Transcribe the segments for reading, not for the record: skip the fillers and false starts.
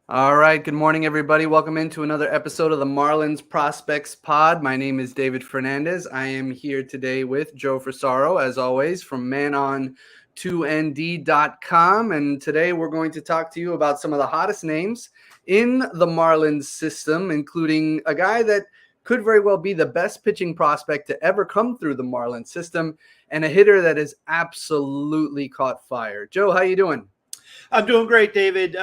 All right. Good morning, everybody. Welcome into another episode of the Marlins Prospects Pod. My name is David Fernandez. I am here today with Joe Frisaro, as always, from manon2nd.com. And today we're going to talk to you about some of the hottest names in the Marlins system, including a guy that could very well be the best pitching prospect to ever come through the Marlins system and a hitter that has absolutely caught fire. Joe, how you doing? I'm doing great, David.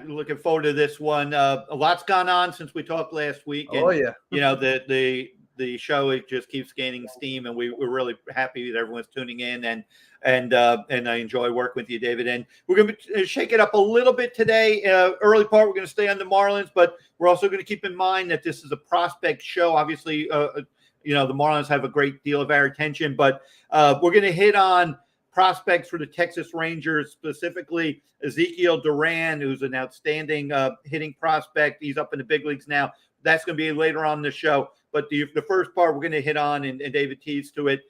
Looking forward to this one. A lot's gone on since we talked last week, Oh, and yeah. the show, it just keeps gaining steam, and we're really happy that everyone's tuning in, and I enjoy working with you, David. And we're going to shake it up a little bit today. Early part, we're going to stay on the Marlins, but we're also going to keep in mind that this is a prospect show. Obviously, the Marlins have a great deal of our attention, but we're going to hit on prospects for the Texas Rangers, specifically Ezekiel Duran, who's an outstanding hitting prospect. He's up in the big leagues now. That's going to be later on in the show. But the first part we're going to hit on, and David teased to it,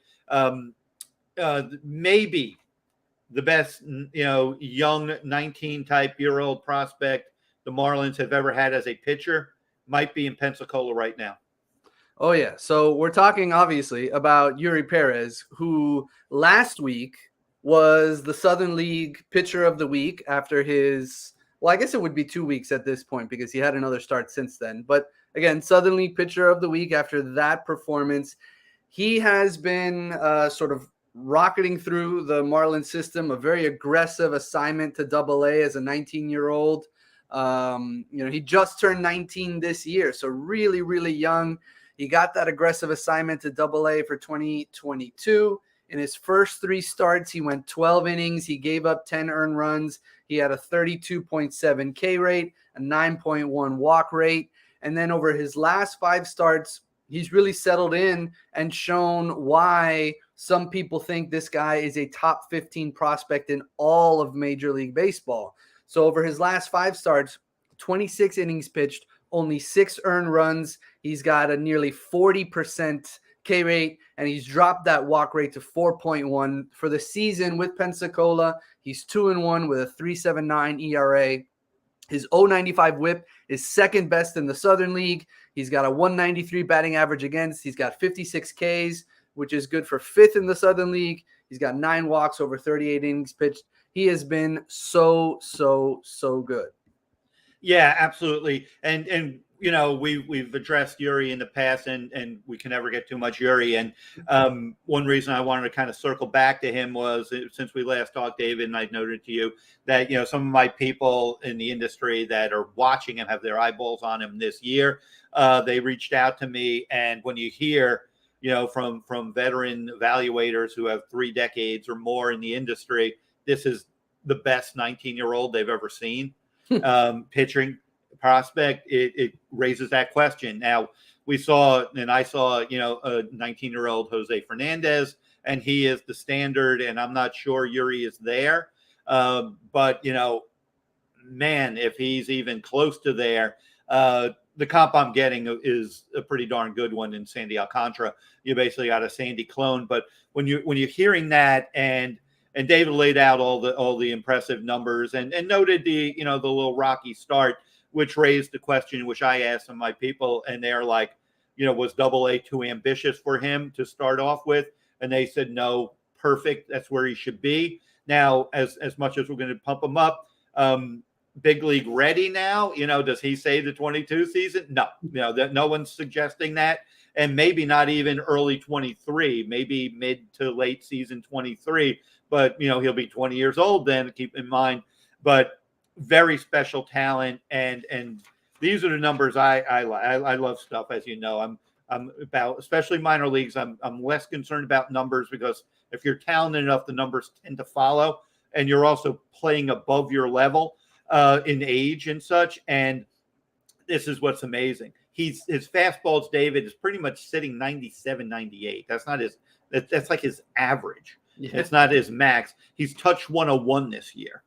maybe the best, young 19-type-year-old prospect the Marlins have ever had as a pitcher might be in Pensacola right now. Oh, yeah. So we're talking, obviously, about Eury Perez, who last week was the Southern League Pitcher of the Week after I guess it would be 2 weeks at this point because he had another start since then. But again, Southern League Pitcher of the Week after that performance. He has been sort of rocketing through the Marlins system, a very aggressive assignment to Double-A as a 19-year-old. He just turned 19 this year, so really, really young. He got that aggressive assignment to Double-A for 2022. In his first 3 starts, he went 12 innings. He gave up 10 earned runs. He had a 32.7 K rate, a 9.1 walk rate. And then over his last 5 starts, he's really settled in and shown why some people think this guy is a top 15 prospect in all of Major League Baseball. So over his last 5 starts, 26 innings pitched, only 6 earned runs. He's got a nearly 40% K rate, and he's dropped that walk rate to 4.1 for the season with Pensacola. He's 2-1 with a 3.79 ERA. His 0.95 WHIP is second best in the Southern League. He's got a 193 batting average against. He's got 56 Ks, which is good for 5th in the Southern League. He's got 9 walks over 38 innings pitched. He has been so good. Yeah, absolutely. And we've addressed Yuri in the past, and we can never get too much Yuri. And one reason I wanted to kind of circle back to him was, since we last talked, David, and I noted to you that some of my people in the industry that are watching him have their eyeballs on him this year. They reached out to me, and when you hear from veteran evaluators who have 3 decades or more in the industry, this is the best 19-year-old they've ever seen. Pitching prospect, it raises that question. Now I saw, a 19-year-old Jose Fernandez, and he is the standard, and I'm not sure Yuri is there. But man, if he's even close to there, the comp I'm getting is a pretty darn good one in Sandy Alcantara. You basically got a Sandy clone. But when you're hearing that, and David laid out all the impressive numbers and noted the little rocky start, which raised the question, which I asked some of my people, and they're like, was Double-A too ambitious for him to start off with? And they said, no, perfect. That's where he should be. Now, as much as we're going to pump him up, big league ready now, does he say the 22 season? No, no one's suggesting that. And maybe not even early 23, maybe mid to late season 23. But, he'll be 20 years old then, keep in mind. But very special talent. And these are the numbers I love stuff, as you know. I'm about, especially minor leagues, I'm less concerned about numbers, because if you're talented enough, the numbers tend to follow. And you're also playing above your level in age and such. And this is what's amazing. His fastballs, David, is pretty much sitting 97, 98. That's not that's like his average. Yeah. It's not his max. He's touched 101 this year.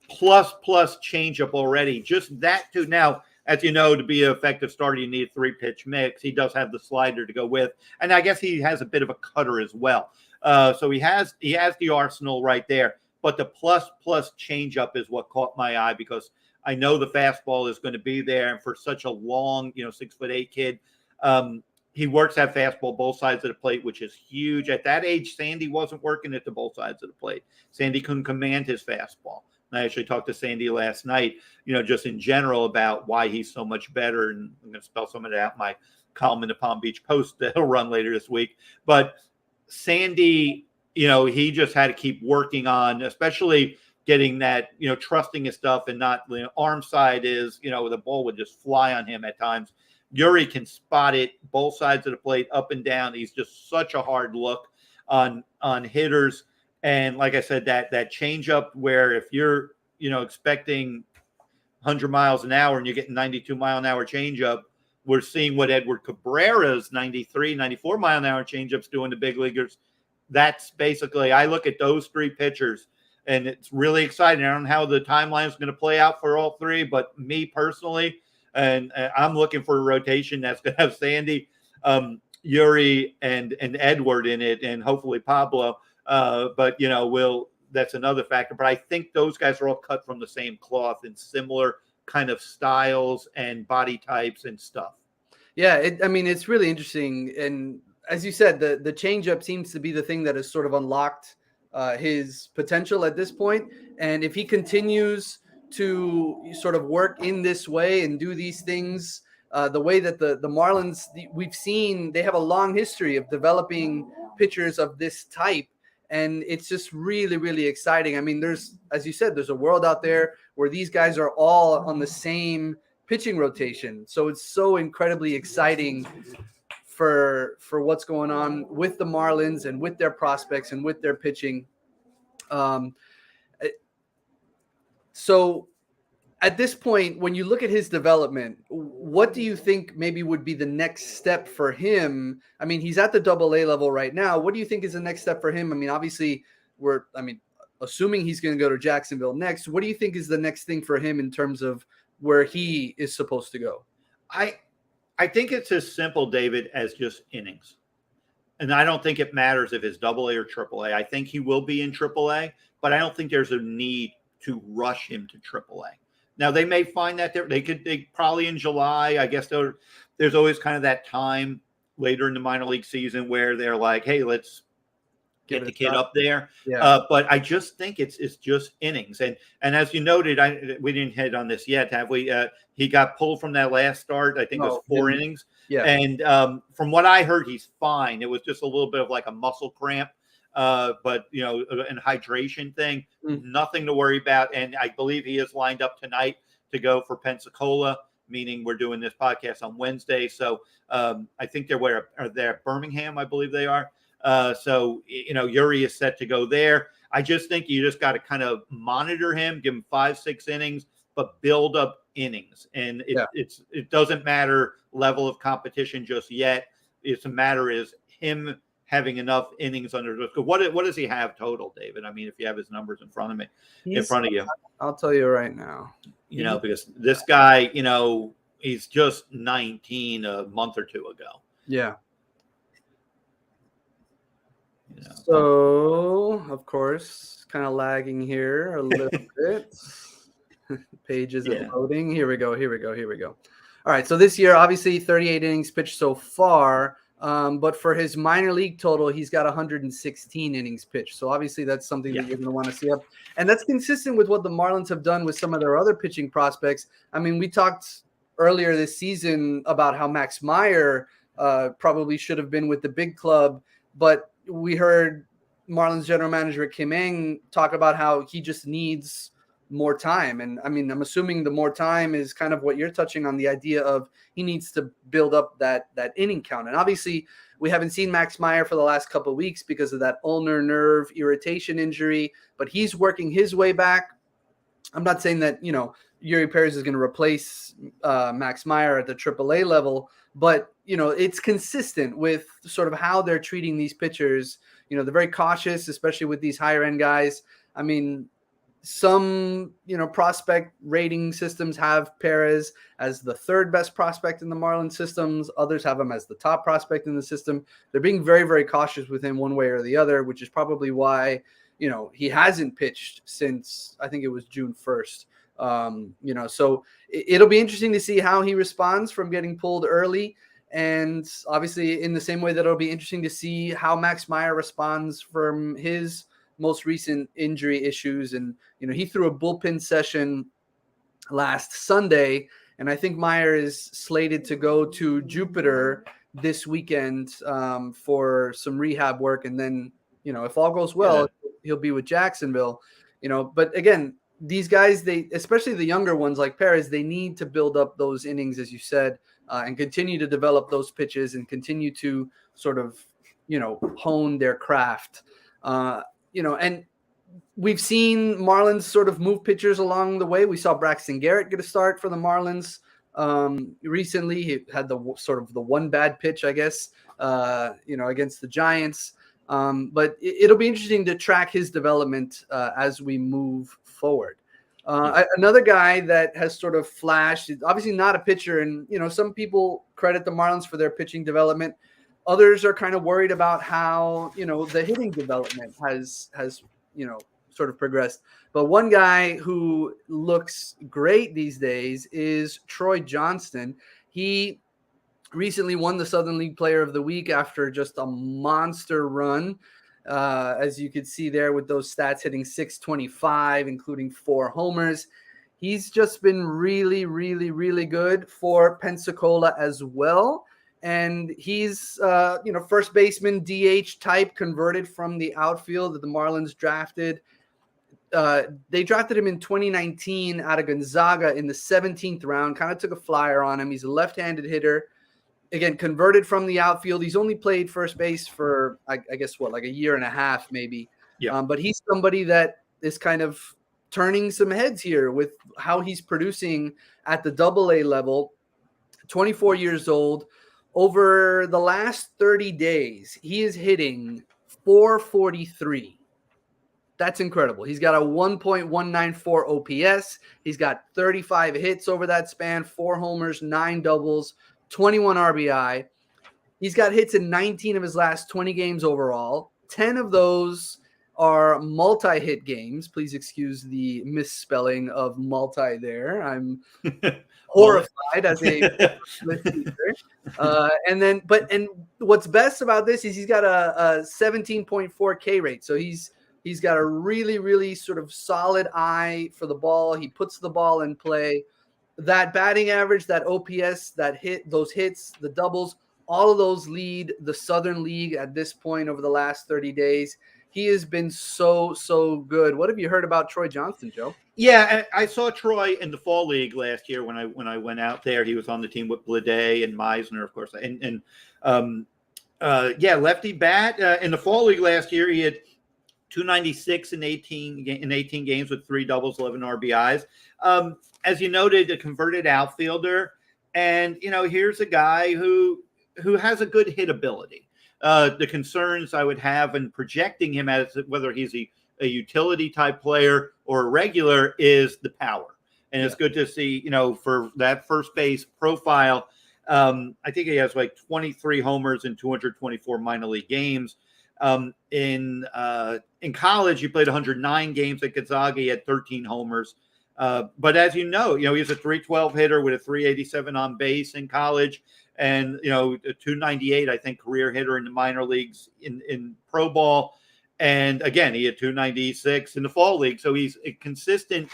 Plus changeup already. Just that too. Now, as you know, to be an effective starter, you need a 3-pitch mix. He does have the slider to go with. And I guess he has a bit of a cutter as well. So he has the arsenal right there. But the plus changeup is what caught my eye, because I know the fastball is going to be there. And for such a long, 6'8" kid, he works that fastball both sides of the plate, which is huge. At that age, Sandy wasn't working at the both sides of the plate. Sandy couldn't command his fastball. And I actually talked to Sandy last night, just in general about why he's so much better. And I'm going to spell some of that out in my column in the Palm Beach Post that he'll run later this week. But Sandy, he just had to keep working on, especially getting that, trusting his stuff and not, arm side is, the ball would just fly on him at times. Yuri can spot it both sides of the plate, up and down. He's just such a hard look on hitters. And like I said, that changeup where if you're, expecting 100 miles an hour and you're getting 92-mile-an-hour changeup, we're seeing what Edward Cabrera's 93, 94-mile-an-hour changeup's doing to big leaguers. That's basically, I look at those three pitchers, and it's really exciting. I don't know how the timeline is going to play out for all three, but me personally, and I'm looking for a rotation that's going to have Sandy, Yuri, and Edward in it, and hopefully Pablo. But that's another factor. But I think those guys are all cut from the same cloth in similar kind of styles and body types and stuff. Yeah, it's really interesting. And as you said, the changeup seems to be the thing that has sort of unlocked his potential at this point. And if he continues to sort of work in this way and do these things the way that the Marlins, we've seen, they have a long history of developing pitchers of this type. And it's just really, really exciting. I mean, as you said, there's a world out there where these guys are all on the same pitching rotation. So it's so incredibly exciting for what's going on with the Marlins and with their prospects and with their pitching. So at this point, when you look at his development, what do you think maybe would be the next step for him? I mean, he's at the AA level right now. What do you think is the next step for him? I mean, obviously, assuming he's going to go to Jacksonville next, what do you think is the next thing for him in terms of where he is supposed to go? I think it's as simple, David, as just innings. And I don't think it matters if it's AA or AAA. I think he will be in AAA, but I don't think there's a need to rush him to AAA. Now, they may find that they probably in July, I guess there's always kind of that time later in the minor league season where they're like, hey, let's get the kid up there. Yeah. But I just think it's just innings. And as you noted, we didn't hit on this yet, have we? He got pulled from that last start. I think it was 4 innings. Yeah. And from what I heard, he's fine. It was just a little bit of like a muscle cramp. But an hydration thing, nothing to worry about. And I believe he is lined up tonight to go for Pensacola, meaning we're doing this podcast on Wednesday. So I think they're at Birmingham, I believe they are. So Yuri is set to go there. I just think you just got to kind of monitor him, give him 5-6 innings, but build up innings. And it doesn't matter level of competition just yet. It's a matter is him having enough innings under the. What does he have total, David? I mean, if you have his numbers in front of you, I'll tell you right now. Because this guy, he's just 19 a month or two ago. Yeah. So, of course, kind of lagging here a little bit. Pages are loading. Here we go. All right. So this year, obviously, 38 innings pitched so far. But for his minor league total, he's got 116 innings pitched. So obviously that's something that you're going to want to see up. And that's consistent with what the Marlins have done with some of their other pitching prospects. I mean, we talked earlier this season about how Max Meyer probably should have been with the big club, but we heard Marlins general manager Kim Ng talk about how he just needs more time. And I mean, I'm assuming the more time is kind of what you're touching on, the idea of he needs to build up that inning count. And obviously we haven't seen Max Meyer for the last couple of weeks because of that ulnar nerve irritation injury, but he's working his way back. I'm not saying that, Eury Perez is going to replace Max Meyer at the AAA level, but, it's consistent with sort of how they're treating these pitchers. They're very cautious, especially with these higher end guys. I mean, some, prospect rating systems have Perez as the third best prospect in the Marlins systems. Others have him as the top prospect in the system. They're being very, very cautious with him one way or the other, which is probably why, he hasn't pitched since I think it was June 1st. So it'll be interesting to see how he responds from getting pulled early. And obviously, in the same way that it'll be interesting to see how Max Meyer responds from his most recent injury issues. And, he threw a bullpen session last Sunday, and I think Meyer is slated to go to Jupiter this weekend for some rehab work. And then, if all goes well, he'll be with Jacksonville, but again, these guys, especially the younger ones like Perez, they need to build up those innings, as you said, and continue to develop those pitches and continue to sort of, hone their craft, and we've seen Marlins sort of move pitchers along the way. We saw Braxton Garrett get a start for the Marlins recently. He had the one bad pitch, I guess, against the Giants. But it'll be interesting to track his development as we move forward. Another guy that has sort of flashed, obviously not a pitcher, and some people credit the Marlins for their pitching development. Others are kind of worried about how the hitting development has sort of progressed. But one guy who looks great these days is Troy Johnston. He recently won the Southern League Player of the Week after just a monster run. As you could see there with those stats, hitting .625, including 4 homers. He's just been really, really, really good for Pensacola as well. And he's, first baseman, DH type, converted from the outfield that the Marlins drafted. They drafted him in 2019 out of Gonzaga in the 17th round, kind of took a flyer on him. He's a left-handed hitter. Again, converted from the outfield. He's only played first base for, I guess, like a year and a half, maybe. Yeah. But he's somebody that is kind of turning some heads here with how he's producing at the AA level. 24 years old. Over the last 30 days, he is hitting .443. That's incredible. He's got a 1.194 OPS. He's got 35 hits over that span, 4 homers, 9 doubles, 21 RBI. He's got hits in 19 of his last 20 games overall. 10 of those are multi-hit games. Please excuse the misspelling of multi there. I'm horrified as a listener. And what's best about this is he's got a 17.4 K rate. So he's got a really, really sort of solid eye for the ball. He puts the ball in play. That batting average, that OPS, those hits, the doubles, all of those lead the Southern League at this point over the last 30 days. He has been so, so good. What have you heard about Troy Johnston, Joe? Yeah, I saw Troy in the fall league last year when I went out there. He was on the team with Blade and Meisner, of course. Lefty bat. In the fall league last year, he had 296 in 18 games with 3 doubles, 11 RBIs. As you noted, a converted outfielder, and here's a guy who has a good hit ability. The concerns I would have in projecting him as whether he's a utility type player or a regular is the power, and it's good to see for that first base profile. I think he has like 23 homers in 224 minor league games. In college, he played 109 games at Gonzaga. He had 13 homers. But as you know, he's a .312 hitter with a .387 on base in college, and a .298, I think, career hitter in the minor leagues in pro ball. And again, he had .296 in the fall league. So he's a consistent,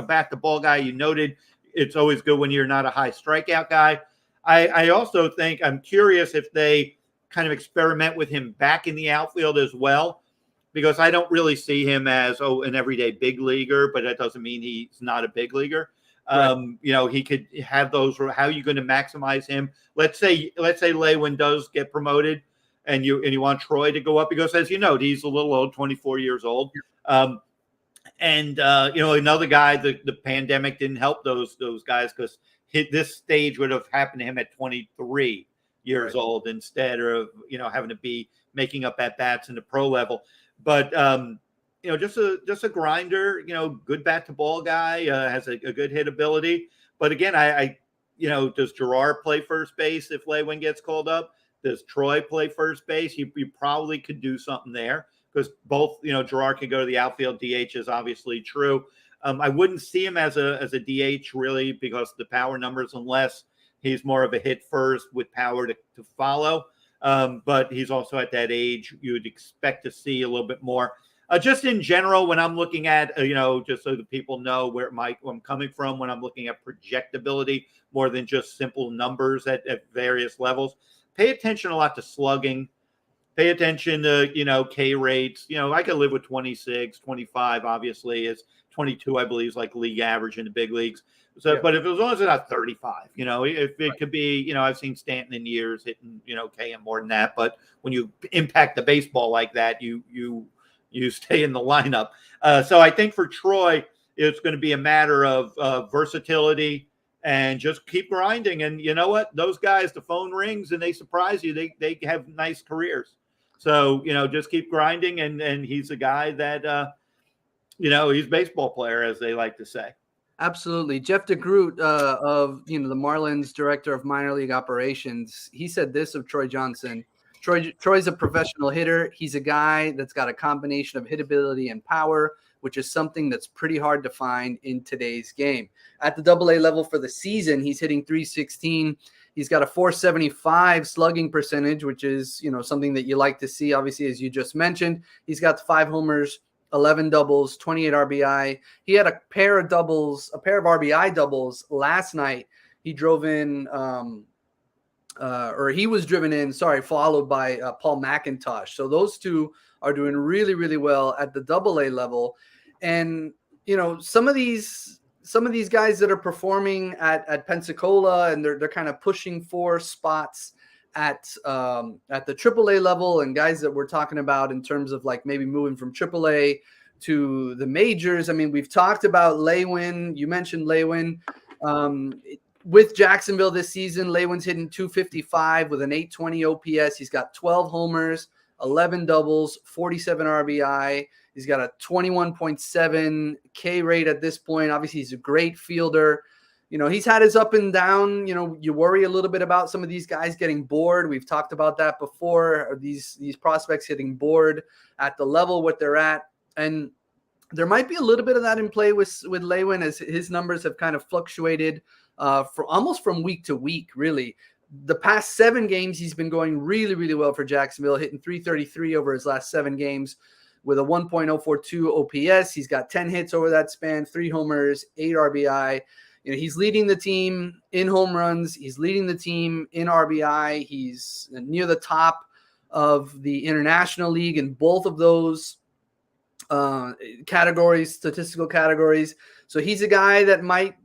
bat the ball guy. You noted it's always good when you're not a high strikeout guy. I also think I'm curious if they kind of experiment with him back in the outfield as well, because I don't really see him as an everyday big leaguer, but that doesn't mean he's not a big leaguer. Right. He could have those. How are you going to maximize him? Let's say Lewin does get promoted, and you want Troy to go up, because as you know, he's a little old, 24 years old. Another guy, the pandemic didn't help those guys, because this stage would have happened to him at 23 years old instead of having to be making up at bats in the pro level. But just a grinder, good bat to ball guy, has a good hit ability. But again, I does Gerard play first base if Lewin gets called up? Does Troy play first base? You probably could do something there, because both Gerard can go to the outfield. DH is obviously true. I wouldn't see him as a DH really because the power numbers, unless he's more of a hit first with power to follow. But he's also at that age you would expect to see a little bit more. Just in general, when I'm looking at, just so that people know where I'm coming from when I'm looking at projectability more than just simple numbers at various levels, pay attention a lot to slugging. Pay attention to, K rates. I could live with 26, 25, obviously. It's 22, I believe, is like league average in the big leagues. So, But if as long as it's not 35, if it could be, I've seen Stanton in years hitting, K and more than that. But when you impact the baseball like that, you stay in the lineup. So I think for Troy, it's going to be a matter of versatility and just keep grinding. And you know what? Those guys, the phone rings and they surprise you. They have nice careers. So, just keep grinding. And he's a guy that, he's a baseball player, as they like to say. Absolutely. Jeff DeGroot of, the Marlins director of minor league operations, he said this of Troy Johnston. Troy's a professional hitter. He's a guy that's got a combination of hitability and power, which is something that's pretty hard to find in today's game. At the AA level for the season, he's hitting .316. He's got a .475 slugging percentage, which is, something that you like to see. Obviously, as you just mentioned, he's got 5 homers, 11 doubles, 28 RBI. He had a pair of RBI doubles last night. He drove in, he was driven in, followed by Paul McIntosh. So those two are doing really, really well at the AA level. And, some of these guys that are performing at Pensacola and they're kind of pushing for spots at the AAA level, and guys that we're talking about in terms of like maybe moving from AAA to the majors. I mean, we've talked about Lewin. You mentioned Lewin. With Jacksonville this season, Lewin's hitting .255 with an .820 OPS. He's got 12 homers, 11 doubles, 47 RBI. He's got a 21.7 K rate at this point. Obviously, he's a great fielder. He's had his up and down. You worry a little bit about some of these guys getting bored. We've talked about that before. These prospects getting bored at the level what they're at. And there might be a little bit of that in play with Lewin, as his numbers have kind of fluctuated for almost from week to week, really. The past 7 games, he's been going really, really well for Jacksonville, hitting .333 over his last 7 games with a 1.042 OPS. He's got 10 hits over that span, 3 homers, 8 RBI. He's leading the team in home runs. He's leading the team in RBI. He's near the top of the International League in both of those categories, statistical categories. So he's a guy that might,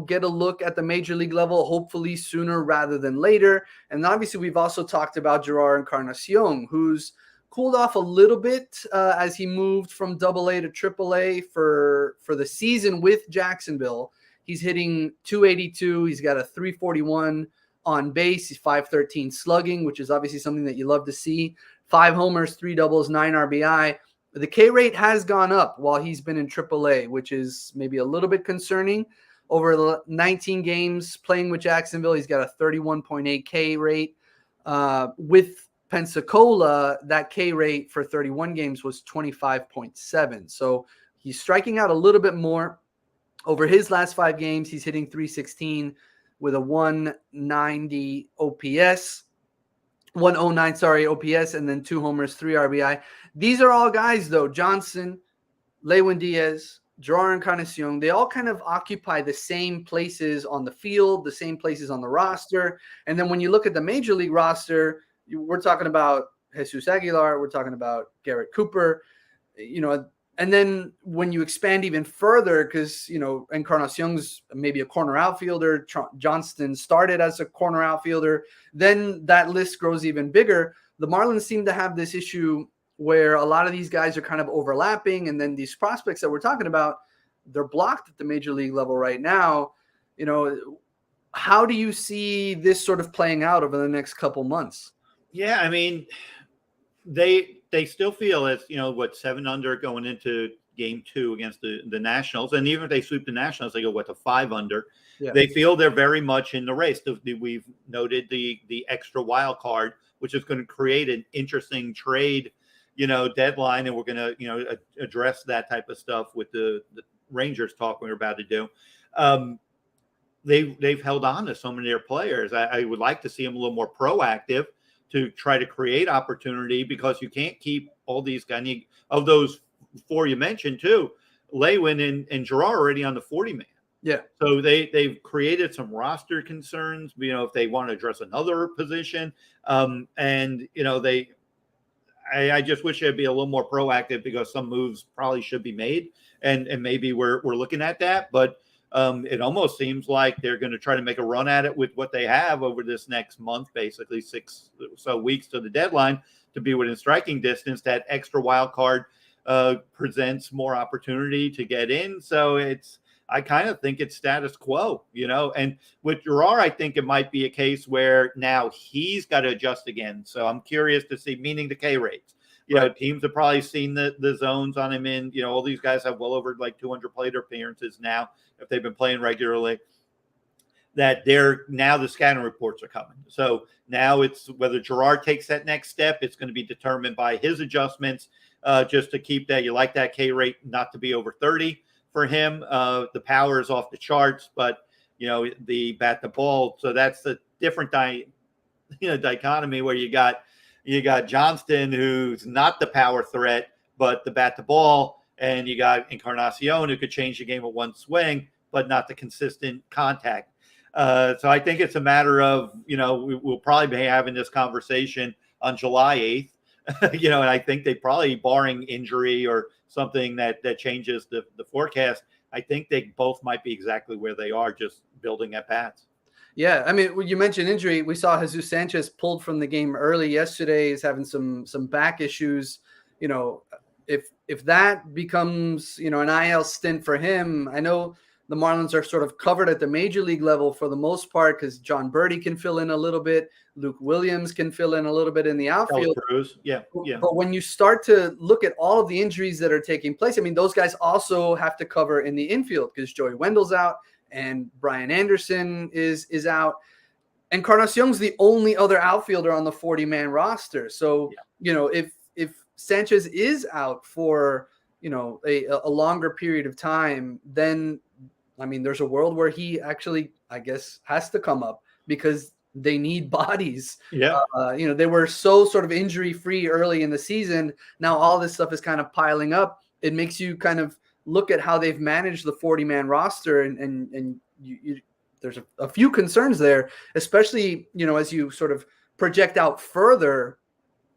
get a look at the major league level, hopefully sooner rather than later. And obviously we've also talked about Gerard Carnacion, who's cooled off a little bit as he moved from AA to AAA for the season with Jacksonville. He's hitting .282. He's got a .341 on base. He's .513 slugging, which is obviously something that you love to see. 5 homers, 3 doubles, 9 RBI. The K rate has gone up while he's been in AAA, which is maybe a little bit concerning. Over the 19 games playing with Jacksonville, he's got a 31.8 K rate. With Pensacola, that K rate for 31 games was 25.7. So he's striking out a little bit more. Over his last 5 games, he's hitting .316 with a 190 OPS. 109, OPS, and then 2 homers, 3 RBI. These are all guys, though, Johnson, Lewin Diaz, Gerard Carnacion, they all kind of occupy the same places on the field, the same places on the roster. And then when you look at the major league roster, we're talking about Jesus Aguilar, we're talking about Garrett Cooper, and then when you expand even further, because, Encarnacion's maybe a corner outfielder, Johnston started as a corner outfielder, then that list grows even bigger. The Marlins seem to have this issue where a lot of these guys are kind of overlapping, and then these prospects that we're talking about, they're blocked at the major league level right now. How do you see this sort of playing out over the next couple months? Yeah, I mean, they still feel it's 7 under going into game 2 against the Nationals, and even if they sweep the Nationals, they go to 5 under. Yeah. They feel they're very much in the race. We've noted the extra wild card, which is going to create an interesting trade deadline, and we're going to address that type of stuff with the Rangers talk we were about to do. They've held on to so many of their players. I would like to see them a little more proactive to try to create opportunity, because you can't keep all these guys. Of those four you mentioned too, Lewin and Gerard already on the 40-man. Yeah. So they've created some roster concerns, if they want to address another position. And, I just wish they'd be a little more proactive, because some moves probably should be made. And maybe we're looking at that. But it almost seems like they're going to try to make a run at it with what they have over this next month, basically 6 or so weeks to the deadline, to be within striking distance. That extra wild card presents more opportunity to get in. So I kind of think it's status quo, and with Gerard, I think it might be a case where now he's got to adjust again. So I'm curious to see, meaning the K rates. Teams have probably seen the zones on him in, all these guys have well over like 200 plate appearances now, if they've been playing regularly, that now the scouting reports are coming. So now it's whether Gerard takes that next step. It's going to be determined by his adjustments, just to keep that. You like that K rate not to be over 30 for him. The power is off the charts, but the bat the ball. So that's the different dichotomy, where you got Johnston, who's not the power threat, but the bat the ball, and you got Encarnacion, who could change the game with one swing, but not the consistent contact. So I think it's a matter of, we'll probably be having this conversation on July 8th, and I think they probably, barring injury or something that changes the forecast, I think they both might be exactly where they are, just building at bats. Yeah, I mean, you mentioned injury. We saw Jesus Sanchez pulled from the game early yesterday. He's having some back issues. If that becomes, an IL stint for him, I know the Marlins are sort of covered at the major league level for the most part, because John Birdie can fill in a little bit. Luke Williams can fill in a little bit in the outfield. Yeah. But when you start to look at all of the injuries that are taking place, I mean, those guys also have to cover in the infield, because Joey Wendell's out and Brian Anderson is out. And Carnacion's the only other outfielder on the 40-man roster. So, if Sanchez is out for, a longer period of time, then, I mean, there's a world where he actually, I guess, has to come up, because they need bodies. Yeah. They were so sort of injury-free early in the season. Now all this stuff is kind of piling up. It makes you kind of look at how they've managed the 40-man roster, and there's a few concerns there, especially, as you sort of project out further,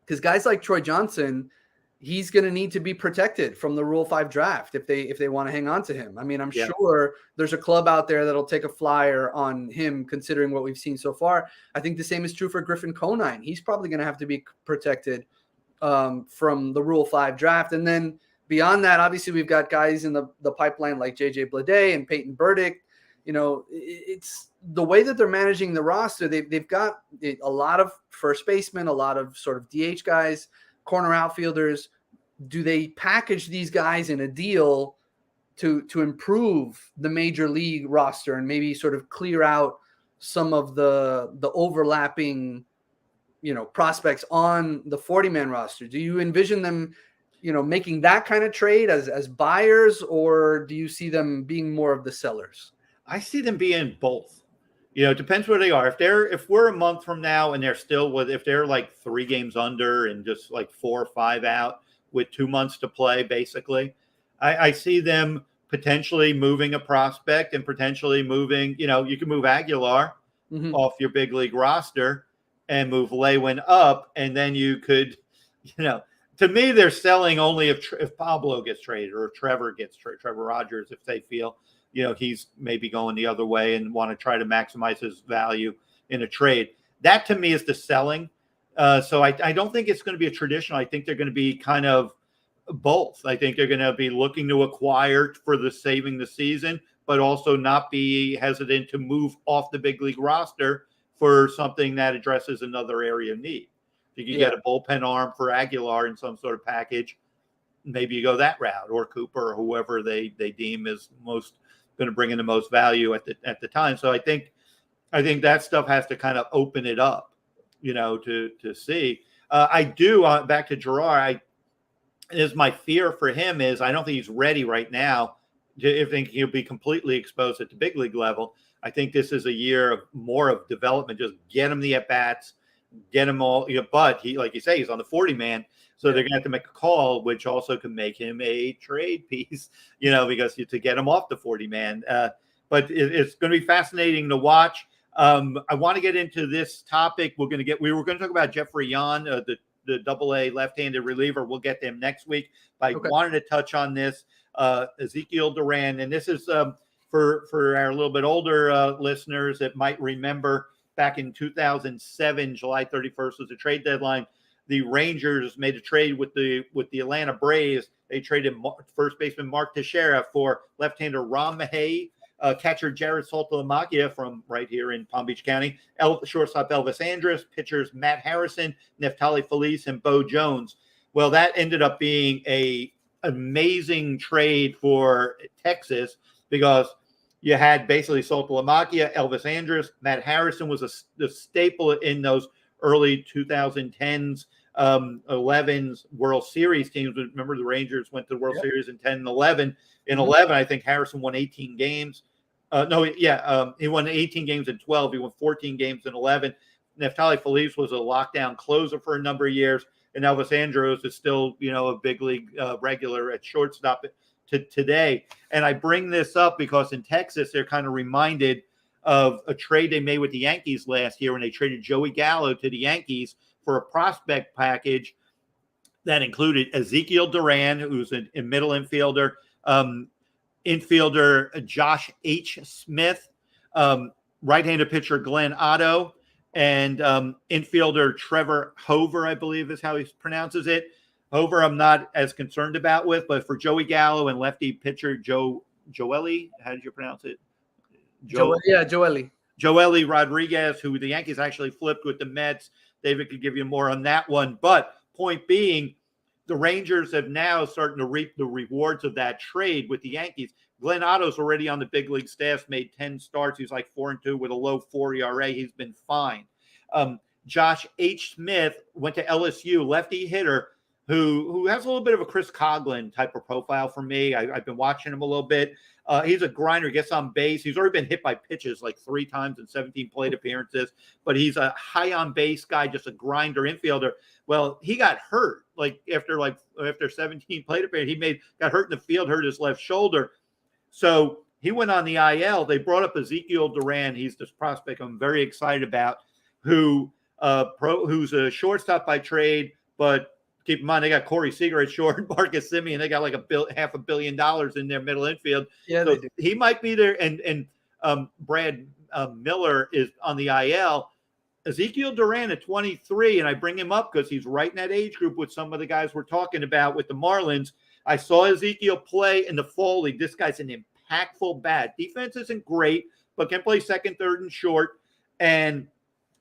because guys like Troy Johnston, he's going to need to be protected from the Rule 5 draft if they want to hang on to him. I mean, I'm sure there's a club out there that'll take a flyer on him, considering what we've seen so far. I think the same is true for Griffin Conine. He's probably going to have to be protected from the Rule 5 draft. And then beyond that, obviously, we've got guys in the pipeline like J.J. Bleday and Peyton Burdick. It's the way that they're managing the roster. They've got a lot of first basemen, a lot of sort of DH guys, corner outfielders. Do they package these guys in a deal to improve the major league roster and maybe sort of clear out some of the overlapping, prospects on the 40-man roster? Do you envision them, making that kind of trade as buyers, or do you see them being more of the sellers? I see them being both. It depends where they are. If we're a month from now and they're still if they're like 3 games under and just like 4 or 5 out with 2 months to play, basically, I see them potentially moving a prospect and potentially moving, you can move Aguilar off your big league roster and move Lewin up. And then you could, to me, they're selling only if Pablo gets traded, or if Trevor gets traded, Trevor Rogers, if they feel, he's maybe going the other way and want to try to maximize his value in a trade. That to me is the selling. So I don't think it's going to be a traditional. I think they're going to be kind of both. I think they're going to be looking to acquire for saving the season, but also not be hesitant to move off the big league roster for something that addresses another area of need. If you can get a bullpen arm for Aguilar in some sort of package, maybe you go that route, or Cooper, or whoever they deem is most going to bring in the most value at the time. So I think that stuff has to kind of open it up, to see. I do, back to Gerard, is my fear for him is I don't think he's ready right now if think he'll be completely exposed at the big league level. I think this is a year of more of development. Just get him the at bats, get him all. But he, like you say, he's on the 40-man, so they're going to have to make a call, which also can make him a trade piece. Because to get him off the 40-man. But it's going to be fascinating to watch. I want to get into this topic. We were going to talk about Jeffrey Yawn, the Double-A left-handed reliever. We'll get them next week. But I wanted to touch on this. Ezekiel Duran, and this is for our little bit older listeners that might remember back in 2007, July 31st was the trade deadline. The Rangers made a trade with the Atlanta Braves. They traded first baseman Mark Teixeira for left-hander Ron Mahey, catcher Jared Saltalamacchia from right here in Palm Beach County, shortstop Elvis Andrus, pitchers Matt Harrison, Neftali Feliz, and Bo Jones. Well, that ended up being a amazing trade for Texas because you had basically Saltalamacchia, Elvis Andrus, Matt Harrison was a staple in those early 2010s, 11s World Series teams. Remember the Rangers went to the World Series in 10 and 11. In 11, I think Harrison won 18 games. He won 18 games in 12. He won 14 games in 11. Neftali Feliz was a lockdown closer for a number of years. And Elvis Andrus is still, a big league regular at shortstop today. And I bring this up because in Texas, they're kind of reminded of a trade they made with the Yankees last year when they traded Joey Gallo to the Yankees for a prospect package that included Ezekiel Duran, who's a middle infielder, infielder Josh H. Smith, right-handed pitcher Glenn Otto, and infielder Trevor Hoover, I believe is how he pronounces it. Hoover I'm not as concerned about with, but for Joey Gallo and lefty pitcher Joely, how did you pronounce it? Joely. Joely Rodriguez, who the Yankees actually flipped with the Mets. David could give you more on that one. But point being, the Rangers have now starting to reap the rewards of that trade with the Yankees. Glenn Otto's already on the big league staff, made 10 starts. He's like 4-2 with a low 4 ERA. He's been fine. Josh H. Smith went to LSU, lefty hitter, who has a little bit of a Chris Coughlin type of profile for me. I've been watching him a little bit. He's a grinder, gets on base. He's already been hit by pitches like 3 times in 17 plate appearances, but he's a high on base guy, just a grinder infielder. Well, he got hurt after 17 plate appearances. He got hurt in the field, hurt his left shoulder. So he went on the IL. They brought up Ezekiel Duran. He's this prospect I'm very excited about, who's a shortstop by trade, but keep in mind, they got Corey Seager at short, Marcus Semien. They got like $500 million in their middle infield. Yeah, so he might be there. And Brad Miller is on the IL. Ezekiel Duran at 23, and I bring him up because he's right in that age group with some of the guys we're talking about with the Marlins. I saw Ezekiel play in the fall league. This guy's an impactful bat. Defense isn't great, but can play second, third, and short. And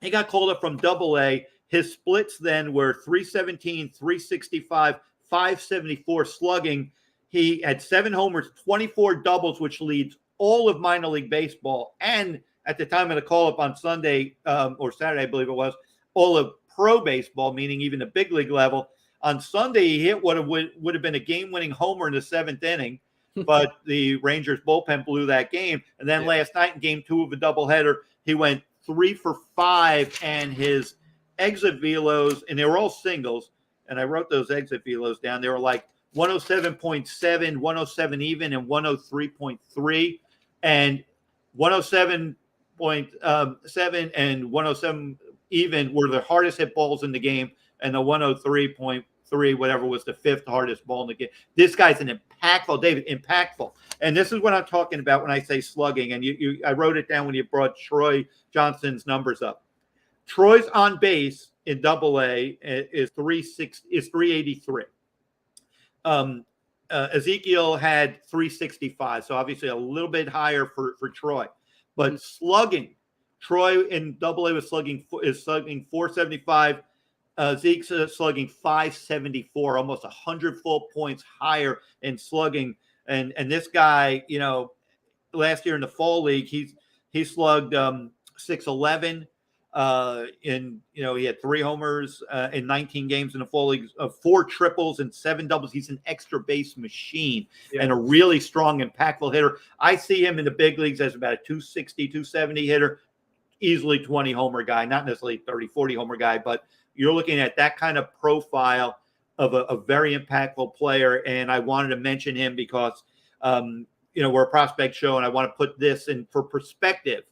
he got called up from Double-A. His splits then were 317, 365, 574 slugging. He had 7 homers, 24 doubles, which leads all of minor league baseball. And at the time of the call-up on Sunday or Saturday, I believe it was, all of pro baseball, meaning even the big league level. On Sunday, he hit what would have been a game-winning homer in the 7th inning, but the Rangers bullpen blew that game. And then last night in game 2 of a doubleheader, he went 3 for 5, and his exit velos, and they were all singles, and I wrote those exit velos down. They were like 107.7, 107 even, and 103.3, and 107.7 and 107 even were the hardest hit balls in the game, and the 103.3 whatever was the 5th hardest ball in the game. This guy's an impactful. And this is what I'm talking about when I say slugging. And I wrote it down when you brought Troy Johnston's numbers up. Troy's on base in Double-A is 383. Ezekiel had 365, so obviously a little bit higher for Troy. But slugging, Troy in Double-A is slugging 475. Zeke's slugging 574, almost 100 full points higher in slugging. And this guy, last year in the fall league, he slugged 611. He had 3 homers in 19 games in the fall league, 4 triples and 7 doubles. He's an extra base machine and a really strong, impactful hitter. I see him in the big leagues as about a 260, 270 hitter, easily 20 homer guy, not necessarily 30, 40 homer guy, but you're looking at that kind of profile of a very impactful player. And I wanted to mention him because, we're a prospect show, and I want to put this in for perspective.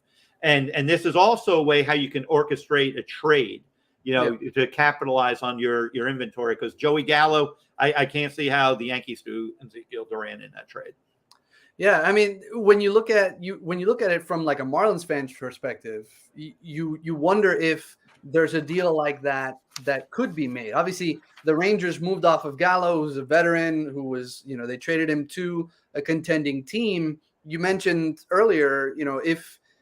And this is also a way how you can orchestrate a trade, to capitalize on your inventory. Because Joey Gallo, I can't see how the Yankees do Ezekiel Duran in that trade. Yeah, I mean, when you look at it from like a Marlins fan's perspective, you wonder if there's a deal like that could be made. Obviously, the Rangers moved off of Gallo, who's a veteran, who was, they traded him to a contending team. You mentioned earlier,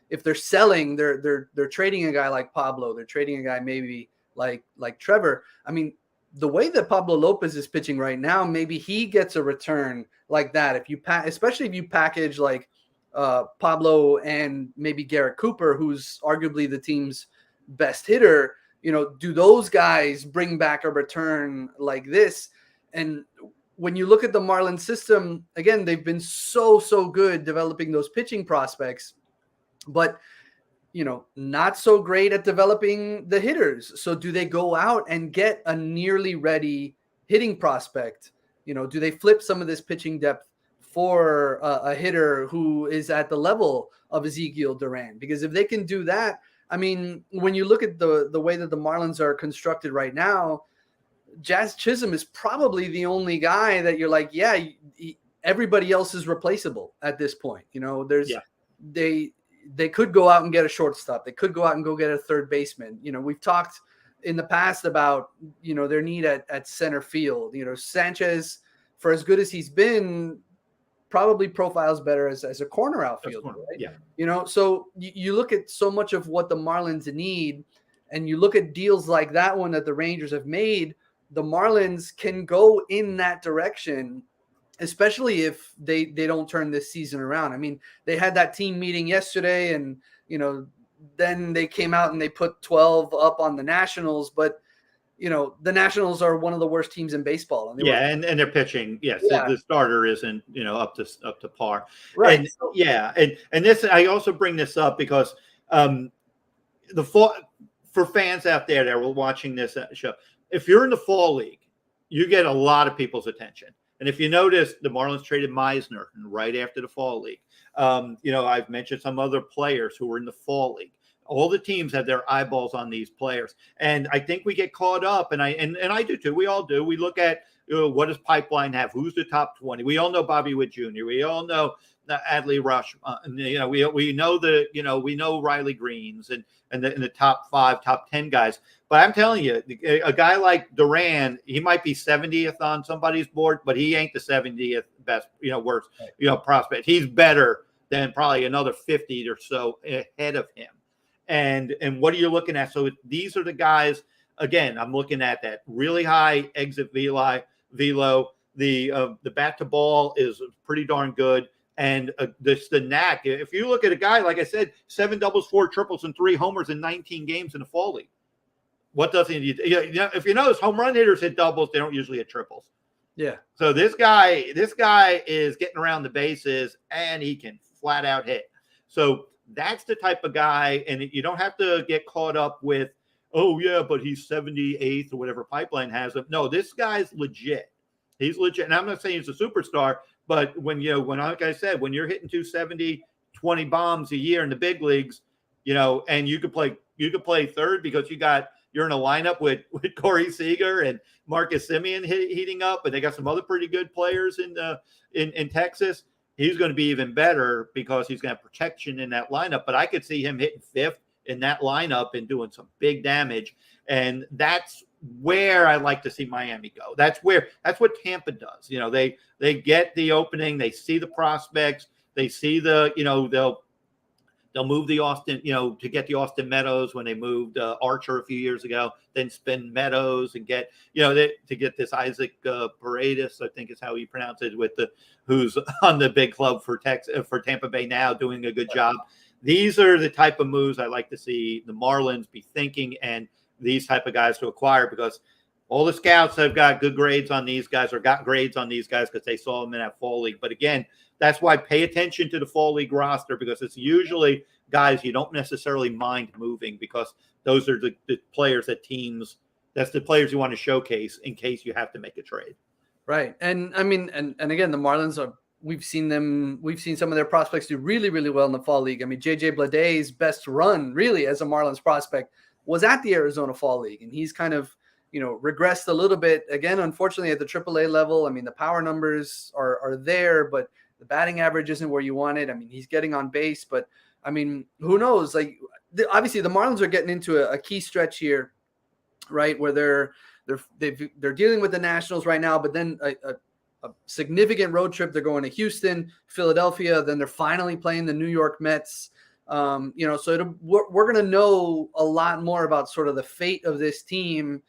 if they're selling, they're trading a guy like Pablo, they're trading a guy maybe like Trevor. I mean, the way that Pablo Lopez is pitching right now, maybe he gets a return like that. If you especially if you package like Pablo and maybe Garrett Cooper, who's arguably the team's best hitter, do those guys bring back a return like this? And when you look at the Marlins system, again, they've been so good developing those pitching prospects, but not so great at developing the hitters. So do they go out and get a nearly ready hitting prospect? Do they flip some of this pitching depth for a hitter who is at the level of Ezekiel Duran? Because if they can do that, I mean, when you look at the way that the Marlins are constructed right now, Jazz Chisholm is probably the only guy that you're like, everybody else is replaceable at this point. They could go out and get a shortstop. They could go out and go get a third baseman. We've talked in the past about, their need at center field. Sanchez, for as good as he's been, probably profiles better as a corner outfielder, right? Yeah. So you look at so much of what the Marlins need, and you look at deals like that one that the Rangers have made, the Marlins can go in that direction, especially if they don't turn this season around. I mean, they had that team meeting yesterday, and, then they came out and they put 12 up on the Nationals, but, the Nationals are one of the worst teams in baseball. And they're pitching. Yes. Yeah. The starter isn't, up to par. Right. And this, I also bring this up because for fans out there that were watching this show, if you're in the fall league, you get a lot of people's attention. And if you notice, the Marlins traded Meisner right after the fall league. I've mentioned some other players who were in the fall league. All the teams have their eyeballs on these players. And I think we get caught up, and I do too. We all do. We look at what does Pipeline have? Who's the top 20? We all know Bobby Witt Jr. We all know Adley Rush. We know we know Riley Greens and the top 5, top 10 guys. But I'm telling you, a guy like Duran, he might be 70th on somebody's board, but he ain't the 70th best, worst, prospect. He's better than probably another 50 or so ahead of him. And what are you looking at? So these are the guys. Again, I'm looking at that really high exit velo. The bat to ball is pretty darn good. And the knack. If you look at a guy, like I said, 7 doubles, 4 triples, and 3 homers in 19 games in the fall league. What doesn't he do? If you notice, home run hitters hit doubles, they don't usually hit triples. Yeah. So this guy is getting around the bases, and he can flat out hit. So that's the type of guy, and you don't have to get caught up with, oh yeah, but he's 78th or whatever Pipeline has him. No, this guy's legit. He's legit. And I'm not saying he's a superstar, but when like I said, when you're hitting 270, 20 bombs a year in the big leagues, and you could play third because you're in a lineup with Corey Seager and Marcus Semien heating up, and they got some other pretty good players in Texas. He's going to be even better because he's going to have protection in that lineup. But I could see him hitting 5th in that lineup and doing some big damage. And that's where I like to see Miami go. That's what Tampa does. They get the opening, they see the prospects, they see they'll move the Austin, to get the Austin Meadows when they moved Archer a few years ago, then spin Meadows and get, to get this Isaac Paredes, I think is how you pronounce it, who's on the big club for Tampa Bay now, doing a good job. these are the type of moves I like to see the Marlins be thinking, and these type of guys to acquire, because all the scouts have got good grades on these guys, or got grades on these guys because they saw them in that fall league. But again, that's why pay attention to the fall league roster, because it's usually guys you don't necessarily mind moving, because those are the players that's the players you want to showcase in case you have to make a trade. Right. And I mean, and again, the Marlins we've seen some of their prospects do really, really well in the fall league. I mean, JJ Bleday's best run really as a Marlins prospect was at the Arizona Fall League, and he's kind of, regressed a little bit again, unfortunately, at the AAA level. I mean, the power numbers are there, but the batting average isn't where you want it. I mean, he's getting on base, but I mean, who knows? Like, obviously the Marlins are getting into a key stretch here, right? Where they're dealing with the Nationals right now, but then a significant road trip. They're going to Houston, Philadelphia, then they're finally playing the New York Mets. So we're going to know a lot more about sort of the fate of this team,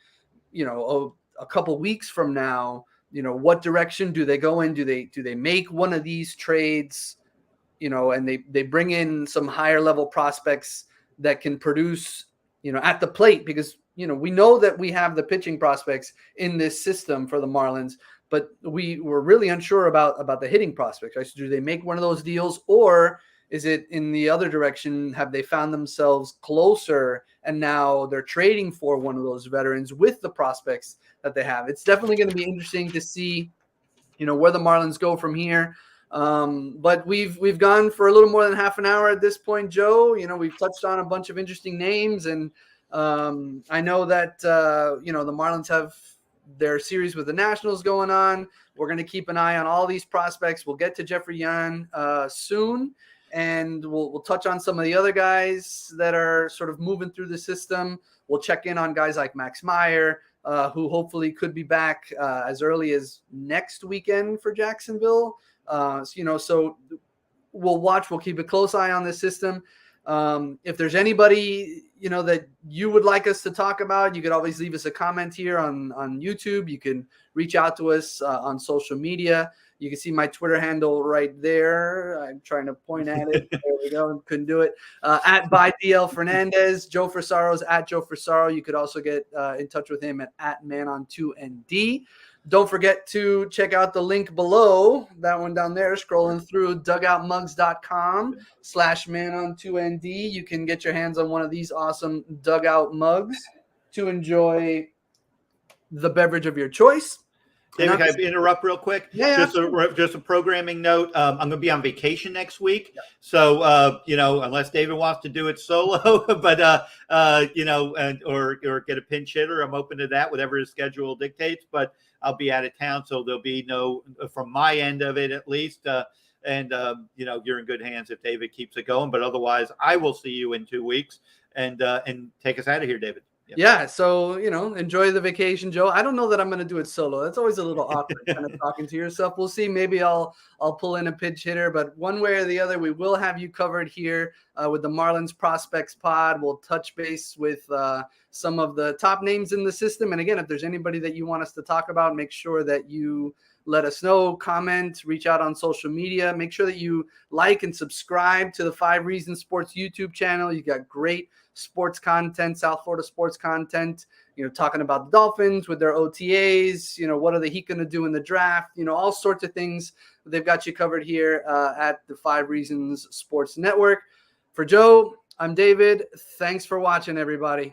a couple weeks from now. What direction do they go in? Do they make one of these trades, and they bring in some higher level prospects that can produce, at the plate, because, we know that we have the pitching prospects in this system for the Marlins, but we were really unsure about the hitting prospects, right? So do they make one of those deals, or is it in the other direction? Have they found themselves closer and now they're trading for one of those veterans with the prospects that they have? It's definitely going to be interesting to see, where the Marlins go from here. But we've gone for a little more than half an hour at this point, Joe. We've touched on a bunch of interesting names, and I know that, the Marlins have their series with the Nationals going on. We're going to keep an eye on all these prospects. We'll get to Jeffrey Yawn soon, and we'll touch on some of the other guys that are sort of moving through the system. We'll check in on guys like Max Meyer, who hopefully could be back as early as next weekend for Jacksonville. So we'll watch. We'll keep a close eye on the system. If there's anybody, that you would like us to talk about, you could always leave us a comment here on YouTube. You can reach out to us on social media. You can see my Twitter handle right there. I'm trying to point at it. There we go. Couldn't do it. At by DL Fernandez. Joe Frisaro's at Joe Frisaro. You could also get in touch with him at ManOn2ND. Don't forget to check out the link below, that one down there, scrolling through dugoutmugs.com/ManOn2ND. You can get your hands on one of these awesome dugout mugs to enjoy the beverage of your choice. David, can I interrupt real quick? Yeah. Just a programming note. I'm going to be on vacation next week. Yeah. So, unless David wants to do it solo, but, or get a pinch hitter, I'm open to that, whatever his schedule dictates. But I'll be out of town, so there'll be no, from my end of it at least. You're in good hands if David keeps it going. But otherwise, I will see you in 2 weeks, and take us out of here, David. Yeah. So, enjoy the vacation, Joe. I don't know that I'm going to do it solo. That's always a little awkward kind of talking to yourself. We'll see. Maybe I'll pull in a pinch hitter, but one way or the other, we will have you covered here with the Marlins Prospects Pod. We'll touch base with some of the top names in the system. And again, if there's anybody that you want us to talk about, make sure that you let us know, comment, reach out on social media. Make sure that you like and subscribe to the 5 Reasons Sports YouTube channel. You got great sports content, South Florida sports content, talking about the Dolphins with their OTAs, what are the Heat going to do in the draft, all sorts of things. They've got you covered here at the 5 Reasons Sports Network. For Joe, I'm David. Thanks for watching, everybody.